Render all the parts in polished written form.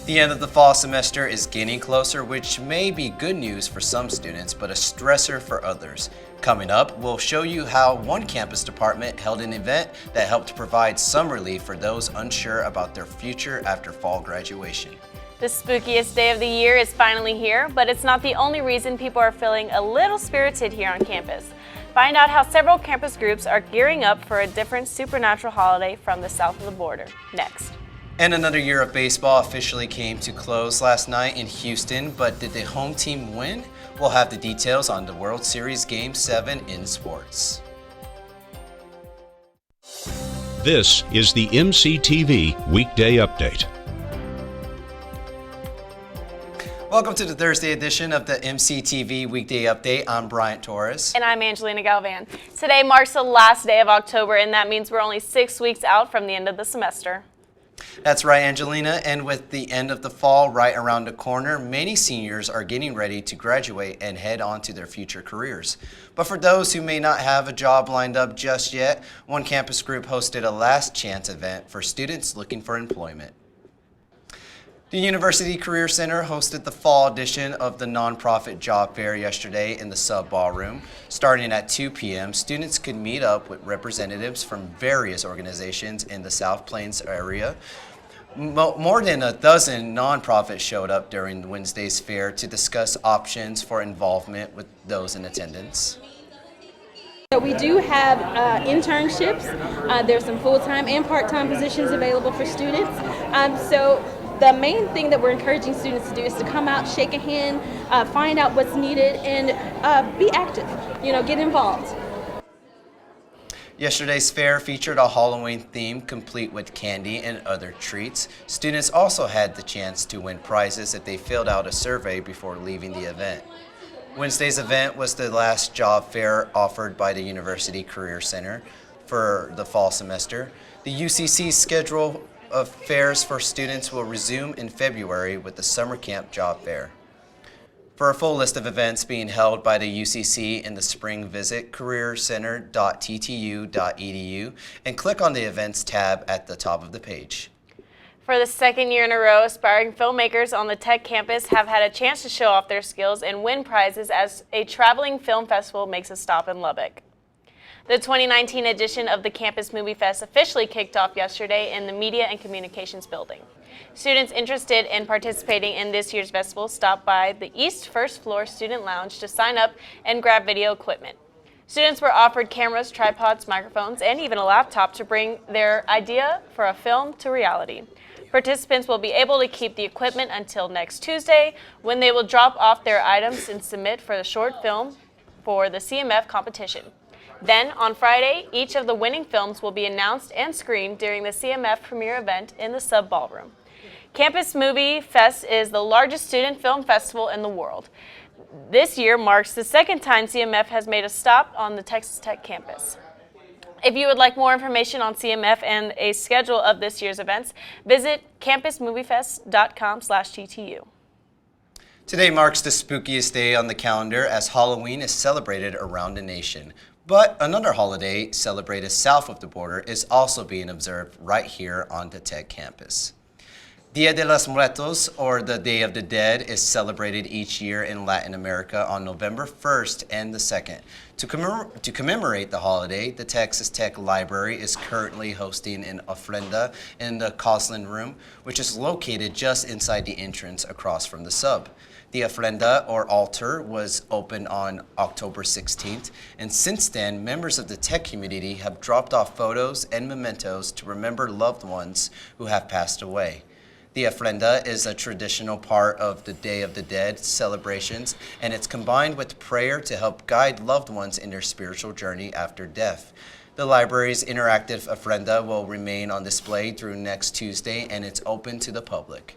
The end of the fall semester is getting closer, which may be good news for some students, but a stressor for others. Coming up, we'll show you how one campus department held an event that helped provide some relief for those unsure about their future after fall graduation. The spookiest day of the year is finally here, but it's not the only reason people are feeling a little spirited here on campus. Find out how several campus groups are gearing up for a different supernatural holiday from the south of the border, next. And another year of baseball officially came to close last night in Houston, but did the home team win? We'll have the details on the World Series Game 7 in sports. This is the MCTV Weekday Update. Welcome to the Thursday edition of the MCTV Weekday Update. I'm Bryant Torres. And I'm Angelina Galvan. Today marks the last day of October, and that means we're only 6 weeks out from the end of the semester. That's right, Angelina, and with the end of the fall right around the corner, many seniors are getting ready to graduate and head on to their future careers. But for those who may not have a job lined up just yet, one campus group hosted a last chance event for students looking for employment. The University Career Center hosted the fall edition of the nonprofit job fair yesterday in the sub ballroom. Starting at 2 p.m., students could meet up with representatives from various organizations in the South Plains area. More than a dozen nonprofits showed up during Wednesday's fair to discuss options for involvement with those in attendance. We do have internships. There's some full-time and part-time positions available for students. The main thing that we're encouraging students to do is to come out, shake a hand, find out what's needed, and be active, get involved. Yesterday's fair featured a Halloween theme complete with candy and other treats. Students also had the chance to win prizes if they filled out a survey before leaving the event. Wednesday's event was the last job fair offered by the University Career Center for the fall semester. The UCC's schedule of fairs for students will resume in February with the Summer Camp Job Fair. For a full list of events being held by the UCC in the spring, visit careercenter.ttu.edu and click on the Events tab at the top of the page. For the second year in a row, aspiring filmmakers on the Tech campus have had a chance to show off their skills and win prizes as a traveling film festival makes a stop in Lubbock. The 2019 edition of the Campus Movie Fest officially kicked off yesterday in the Media and Communications building. Students interested in participating in this year's festival stopped by the East First Floor Student Lounge to sign up and grab video equipment. Students were offered cameras, tripods, microphones, and even a laptop to bring their idea for a film to reality. Participants will be able to keep the equipment until next Tuesday, when they will drop off their items and submit for the short film for the CMF competition. Then, on Friday, each of the winning films will be announced and screened during the CMF premiere event in the sub ballroom. Campus Movie Fest is the largest student film festival in the world. This year marks the second time CMF has made a stop on the Texas Tech campus. If you would like more information on CMF and a schedule of this year's events, visit campusmoviefest.com/TTU. Today marks the spookiest day on the calendar as Halloween is celebrated around the nation. But another holiday celebrated south of the border is also being observed right here on the Tech campus. Dia de los Muertos, or the Day of the Dead, is celebrated each year in Latin America on November 1st and the 2nd. To commemorate the holiday, the Texas Tech Library is currently hosting an ofrenda in the Coslin Room, which is located just inside the entrance across from the sub. The ofrenda, or altar, was opened on October 16th, and since then, members of the tech community have dropped off photos and mementos to remember loved ones who have passed away. The ofrenda is a traditional part of the Day of the Dead celebrations, and it's combined with prayer to help guide loved ones in their spiritual journey after death. The library's interactive ofrenda will remain on display through next Tuesday, and it's open to the public.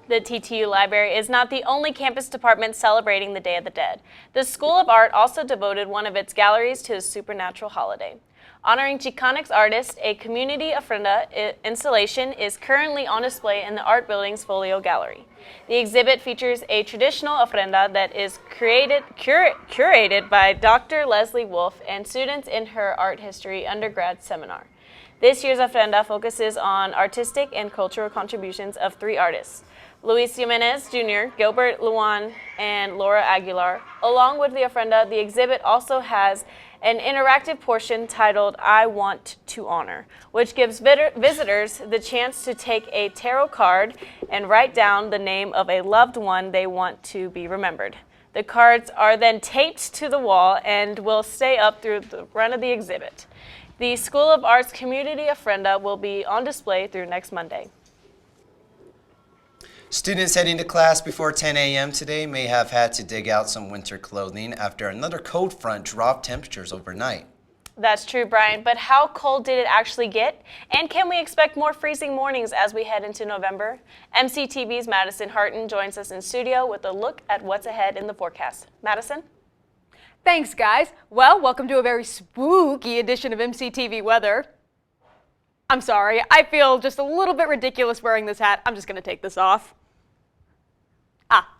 The TTU Library is not the only campus department celebrating the Day of the Dead. The School of Art also devoted one of its galleries to the supernatural holiday. Honoring Chicanx artists, a community ofrenda installation is currently on display in the Art Building's Folio Gallery. The exhibit features a traditional ofrenda that is curated by Dr. Leslie Wolf and students in her art history undergrad seminar. This year's ofrenda focuses on artistic and cultural contributions of 3 artists: Luis Jimenez Jr., Gilbert Luan, and Laura Aguilar. Along with the ofrenda, the exhibit also has an interactive portion titled I Want to Honor, which gives visitors the chance to take a tarot card and write down the name of a loved one they want to be remembered. The cards are then taped to the wall and will stay up through the run of the exhibit. The School of Arts Community Ofrenda will be on display through next Monday. Students heading to class before 10 a.m. today may have had to dig out some winter clothing after another cold front dropped temperatures overnight. That's true, Brian, but how cold did it actually get? And can we expect more freezing mornings as we head into November? MCTV's Madison Hartin joins us in studio with a look at what's ahead in the forecast. Madison? Thanks, guys. Well, welcome to a very spooky edition of MCTV Weather. I'm sorry, I feel just a little bit ridiculous wearing this hat. I'm just going to take this off.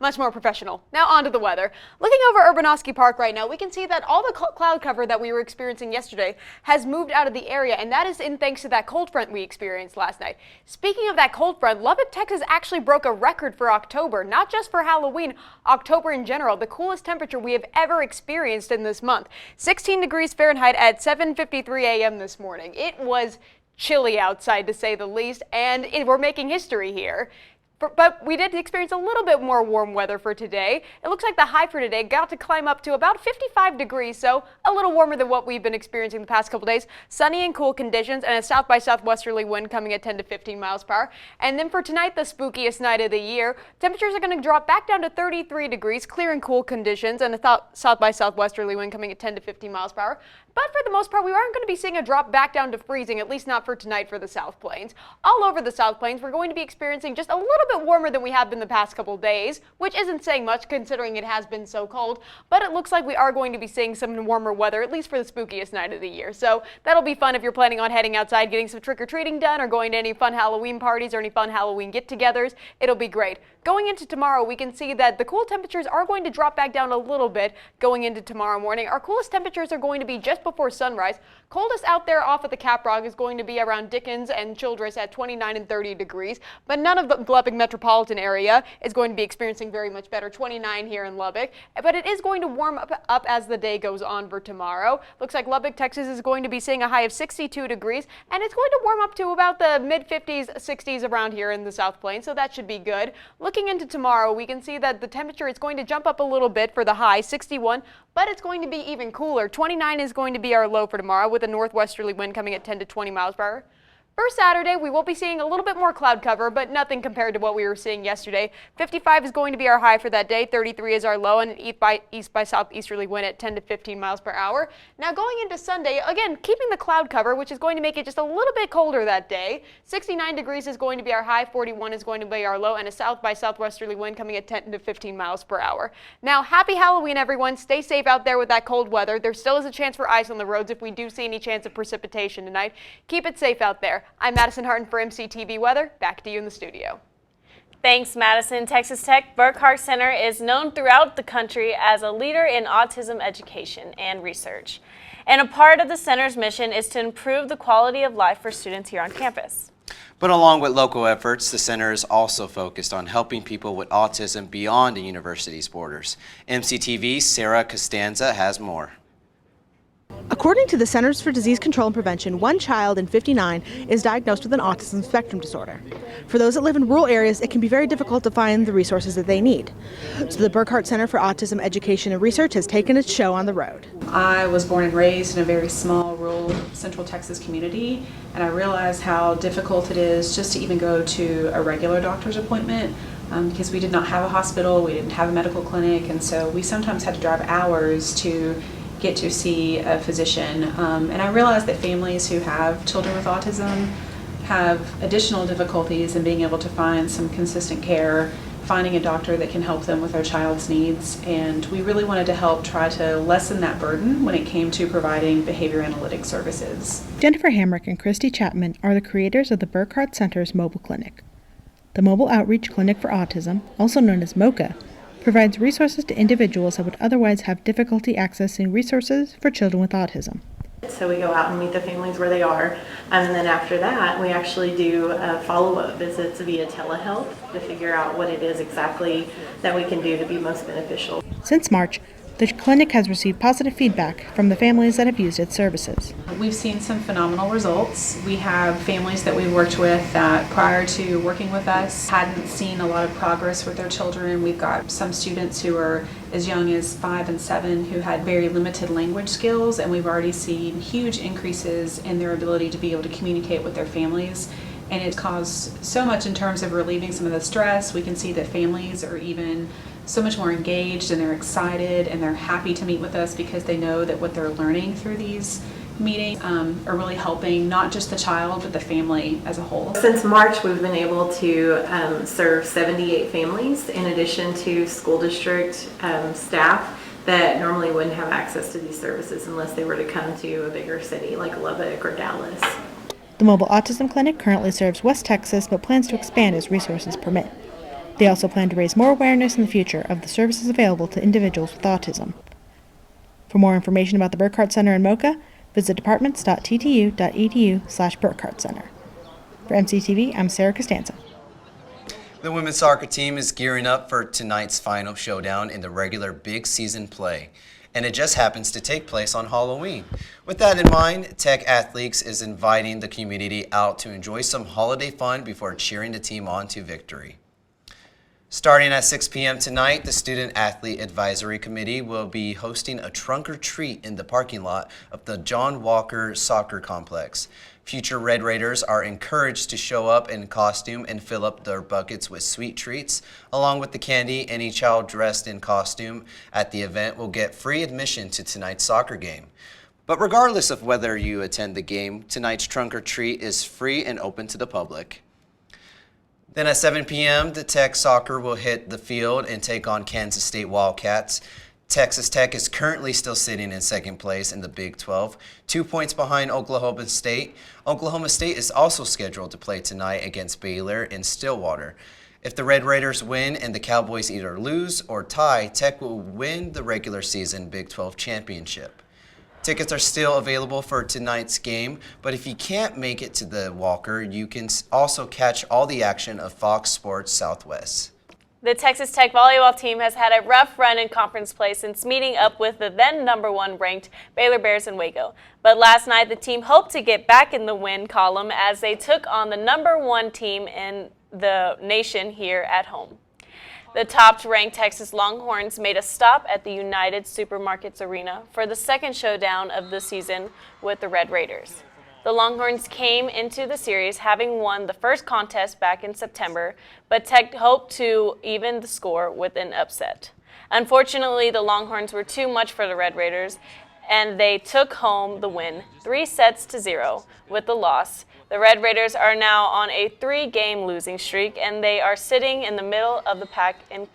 Much more professional. Now on to the weather. Looking over Urbanoski Park right now, we can see that all the cloud cover that we were experiencing yesterday has moved out of the area, and that is in thanks to that cold front we experienced last night. Speaking of that cold front, Lubbock, Texas actually broke a record for October, not just for Halloween, October in general, the coolest temperature we have ever experienced in this month. 16 degrees Fahrenheit at 7:53 a.m. this morning. It was chilly outside, to say the least, and we're making history here. But we did experience a little bit more warm weather for today. It looks like the high for today got to climb up to about 55 degrees, so a little warmer than what we've been experiencing the past couple days. Sunny and cool conditions and a south by southwesterly wind coming at 10 to 15 miles per hour. And then for tonight, the spookiest night of the year, temperatures are going to drop back down to 33 degrees, clear and cool conditions, and a south by southwesterly wind coming at 10 to 15 miles per hour. But for the most part, we aren't going to be seeing a drop back down to freezing, at least not for tonight for the South Plains. All over the South Plains, we're going to be experiencing just a little bit warmer than we have been the past couple days, which isn't saying much considering it has been so cold, but it looks like we are going to be seeing some warmer weather, at least for the spookiest night of the year. So that'll be fun if you're planning on heading outside, getting some trick-or-treating done, or going to any fun Halloween parties or any fun Halloween get-togethers. It'll be great. Going into tomorrow, we can see that the cool temperatures are going to drop back down a little bit going into tomorrow morning. Our coolest temperatures are going to be just before sunrise. Coldest out there off of the Caprock is going to be around Dickens and Childress at 29 and 30 degrees, but none of the Lubbock metropolitan area is going to be experiencing very much better, 29 here in Lubbock, but it is going to warm up as the day goes on for tomorrow. Looks like Lubbock, Texas is going to be seeing a high of 62 degrees, and it's going to warm up to about the mid-50s, 60s around here in the South Plains, so that should be good. Looking into tomorrow, we can see that the temperature is going to jump up a little bit for the high, 61, but it's going to be even cooler. 29 is going to be our low for tomorrow with a northwesterly wind coming at 10 to 20 miles per hour. For Saturday, we will be seeing a little bit more cloud cover, but nothing compared to what we were seeing yesterday. 55 is going to be our high for that day, 33 is our low, and an east by southeasterly wind at 10 to 15 miles per hour. Now going into Sunday, again, keeping the cloud cover, which is going to make it just a little bit colder that day. 69 degrees is going to be our high, 41 is going to be our low, and a south by southwesterly wind coming at 10 to 15 miles per hour. Now, happy Halloween, everyone. Stay safe out there with that cold weather. There still is a chance for ice on the roads if we do see any chance of precipitation tonight. Keep it safe out there. I'm Madison Hartin for MCTV Weather. Back to you in the studio. Thanks, Madison. Texas Tech Burkhart Center is known throughout the country as a leader in autism education and research. And a part of the center's mission is to improve the quality of life for students here on campus. But along with local efforts, the center is also focused on helping people with autism beyond the university's borders. MCTV's Sarah Costanza has more. According to the Centers for Disease Control and Prevention, 1 child in 59 is diagnosed with an autism spectrum disorder. For those that live in rural areas, it can be very difficult to find the resources that they need. So the Burkhart Center for Autism Education and Research has taken its show on the road. I was born and raised in a very small rural central Texas community, and I realized how difficult it is just to even go to a regular doctor's appointment because we did not have a hospital, we didn't have a medical clinic, and so we sometimes had to drive hours to get to see a physician. And I realized that families who have children with autism have additional difficulties in being able to find some consistent care, finding a doctor that can help them with their child's needs. And we really wanted to help try to lessen that burden when it came to providing behavior analytics services. Jennifer Hamrick and Christy Chapman are the creators of the Burkhart Center's mobile clinic. The Mobile Outreach Clinic for Autism, also known as MOCA, provides resources to individuals that would otherwise have difficulty accessing resources for children with autism. So we go out and meet the families where they are, and then after that we actually do follow-up visits via telehealth to figure out what it is exactly that we can do to be most beneficial. Since March, the clinic has received positive feedback from the families that have used its services. We've seen some phenomenal results. We have families that we've worked with that prior to working with us hadn't seen a lot of progress with their children. We've got some students who are as young as 5 and 7 who had very limited language skills, and we've already seen huge increases in their ability to be able to communicate with their families. And it caused so much in terms of relieving some of the stress. We can see that families are even so much more engaged, and they're excited and they're happy to meet with us because they know that what they're learning through these meetings are really helping not just the child but the family as a whole. Since March, we've been able to serve 78 families in addition to school district staff that normally wouldn't have access to these services unless they were to come to a bigger city like Lubbock or Dallas. The mobile autism clinic currently serves West Texas but plans to expand as resources permit. They also plan to raise more awareness in the future of the services available to individuals with autism. For more information about the Burkhardt Center in Mocha, visit departments.ttu.edu/Burkhardt Center. For MCTV, I'm Sarah Costanza. The women's soccer team is gearing up for tonight's final showdown in the regular big season play, and it just happens to take place on Halloween. With that in mind, Tech Athletes is inviting the community out to enjoy some holiday fun before cheering the team on to victory. Starting at 6 p.m. tonight, the Student Athlete Advisory Committee will be hosting a trunk or treat in the parking lot of the John Walker Soccer Complex. Future Red Raiders are encouraged to show up in costume and fill up their buckets with sweet treats. Along with the candy, any child dressed in costume at the event will get free admission to tonight's soccer game. But regardless of whether you attend the game, tonight's trunk or treat is free and open to the public. Then at 7 p.m., the Tech soccer will hit the field and take on Kansas State Wildcats. Texas Tech is currently still sitting in second place in the Big 12, 2 points behind Oklahoma State. Oklahoma State is also scheduled to play tonight against Baylor in Stillwater. If the Red Raiders win and the Cowboys either lose or tie, Tech will win the regular season Big 12 championship. Tickets are still available for tonight's game, but if you can't make it to the Walker, you can also catch all the action of Fox Sports Southwest. The Texas Tech volleyball team has had a rough run in conference play since meeting up with the then #1 ranked Baylor Bears in Waco. But last night, the team hoped to get back in the win column as they took on the #1 team in the nation here at home. The top-ranked Texas Longhorns made a stop at the United Supermarkets Arena for the second showdown of the season with the Red Raiders. The Longhorns came into the series having won the first contest back in September, but Tech hoped to even the score with an upset. Unfortunately, the Longhorns were too much for the Red Raiders, and they took home the win, 3-0 with the loss. The Red Raiders are now on a 3-game losing streak, and they are sitting in the middle of the pack in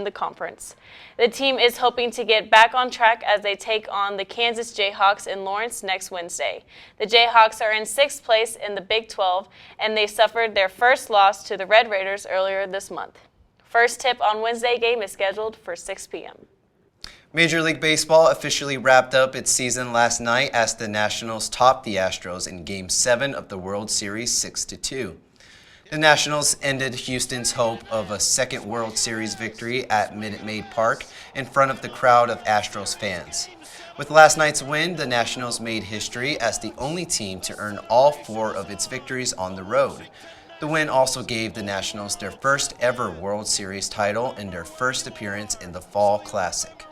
the conference. The team is hoping to get back on track as they take on the Kansas Jayhawks in Lawrence next Wednesday. The Jayhawks are in 6th place in the Big 12, and they suffered their first loss to the Red Raiders earlier this month. First tip on Wednesday game is scheduled for 6 p.m. Major League Baseball officially wrapped up its season last night as the Nationals topped the Astros in Game 7 of the World Series 6-2. The Nationals ended Houston's hope of a second World Series victory at Minute Maid Park in front of the crowd of Astros fans. With last night's win, the Nationals made history as the only team to earn all 4 of its victories on the road. The win also gave the Nationals their first ever World Series title and their first appearance in the Fall Classic.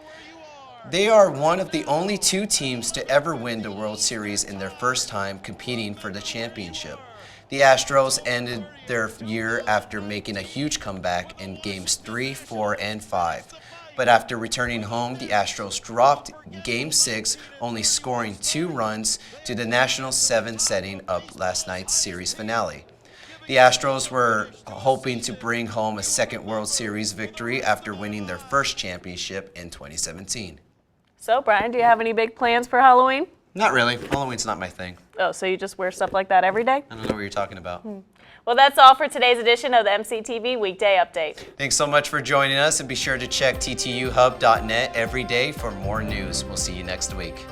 They are one of the only 2 teams to ever win the World Series in their first time competing for the championship. The Astros ended their year after making a huge comeback in Games 3, 4, and 5. But after returning home, the Astros dropped Game 6, only scoring 2 runs to the Nationals' 7, setting up last night's series finale. The Astros were hoping to bring home a second World Series victory after winning their first championship in 2017. So, Brian, do you have any big plans for Halloween? Not really. Halloween's not my thing. Oh, so you just wear stuff like that every day? I don't know what you're talking about. Well, that's all for today's edition of the MCTV Weekday Update. Thanks so much for joining us, and be sure to check ttuhub.net every day for more news. We'll see you next week.